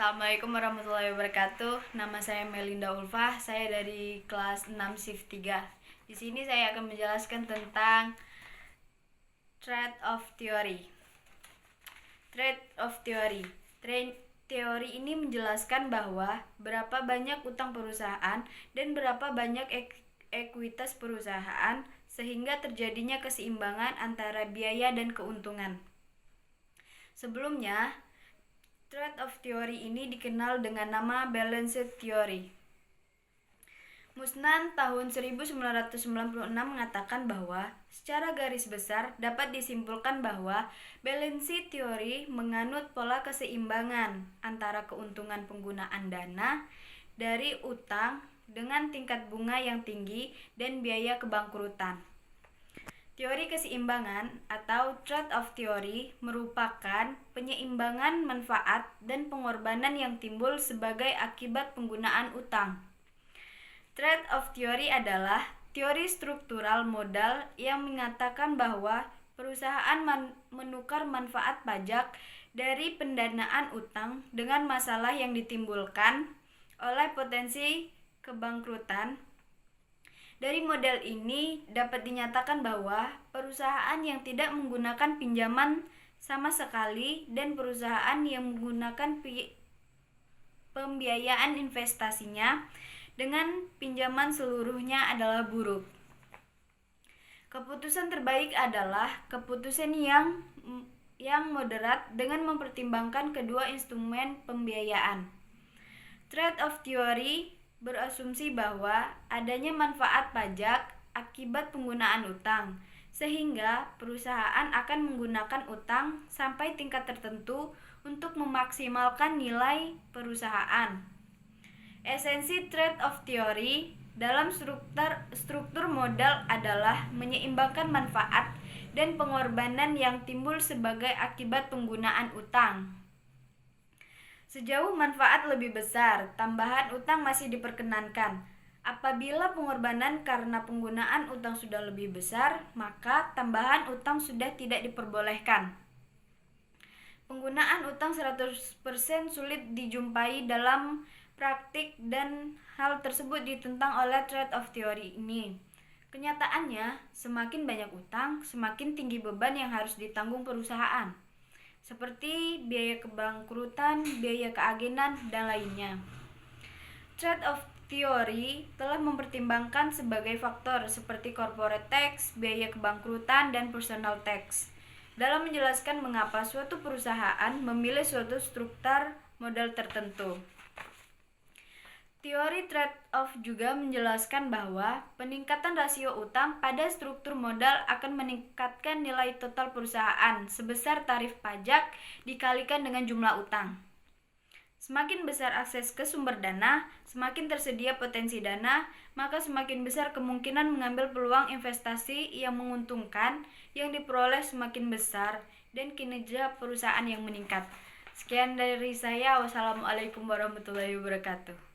Assalamualaikum warahmatullahi wabarakatuh. Nama saya Melinda Ulfah. Saya dari kelas 6 shift 3. Di sini saya akan menjelaskan tentang Trade of Theory. Trade of Theory. Teori ini menjelaskan bahwa berapa banyak utang perusahaan dan berapa banyak ekuitas perusahaan sehingga terjadinya keseimbangan antara biaya dan keuntungan. Sebelumnya, Trade of Theory ini dikenal dengan nama Balance Theory. Musnan tahun 1996 mengatakan bahwa secara garis besar dapat disimpulkan bahwa Balance Theory menganut pola keseimbangan antara keuntungan penggunaan dana dari utang dengan tingkat bunga yang tinggi dan biaya kebangkrutan. Teori keseimbangan atau trade-off theory merupakan penyeimbangan manfaat dan pengorbanan yang timbul sebagai akibat penggunaan utang. Trade-off theory adalah teori struktural modal yang mengatakan bahwa perusahaan menukar manfaat pajak dari pendanaan utang dengan masalah yang ditimbulkan oleh potensi kebangkrutan. Dari model ini dapat dinyatakan bahwa perusahaan yang tidak menggunakan pinjaman sama sekali dan perusahaan yang menggunakan pembiayaan investasinya dengan pinjaman seluruhnya adalah buruk. Keputusan terbaik adalah keputusan yang moderat dengan mempertimbangkan kedua instrumen pembiayaan. Trade-off theory berasumsi bahwa adanya manfaat pajak akibat penggunaan utang, sehingga perusahaan akan menggunakan utang sampai tingkat tertentu untuk memaksimalkan nilai perusahaan. Esensi trade-off theory dalam struktur modal adalah menyeimbangkan manfaat dan pengorbanan yang timbul sebagai akibat penggunaan utang. Sejauh manfaat lebih besar, tambahan utang masih diperkenankan. Apabila pengorbanan karena penggunaan utang sudah lebih besar, maka tambahan utang sudah tidak diperbolehkan. Penggunaan utang 100% sulit dijumpai dalam praktik dan hal tersebut ditentang oleh trade-off theory ini. Kenyataannya, semakin banyak utang, semakin tinggi beban yang harus ditanggung perusahaan, seperti biaya kebangkrutan, biaya keagenan, dan lainnya. Trade-off theory telah mempertimbangkan sebagai faktor seperti corporate tax, biaya kebangkrutan, dan personal tax dalam menjelaskan mengapa suatu perusahaan memilih suatu struktur modal tertentu. Teori trade-off juga menjelaskan bahwa peningkatan rasio utang pada struktur modal akan meningkatkan nilai total perusahaan sebesar tarif pajak dikalikan dengan jumlah utang. Semakin besar akses ke sumber dana, semakin tersedia potensi dana, maka semakin besar kemungkinan mengambil peluang investasi yang menguntungkan yang diperoleh semakin besar dan kinerja perusahaan yang meningkat. Sekian dari saya. Wassalamualaikum warahmatullahi wabarakatuh.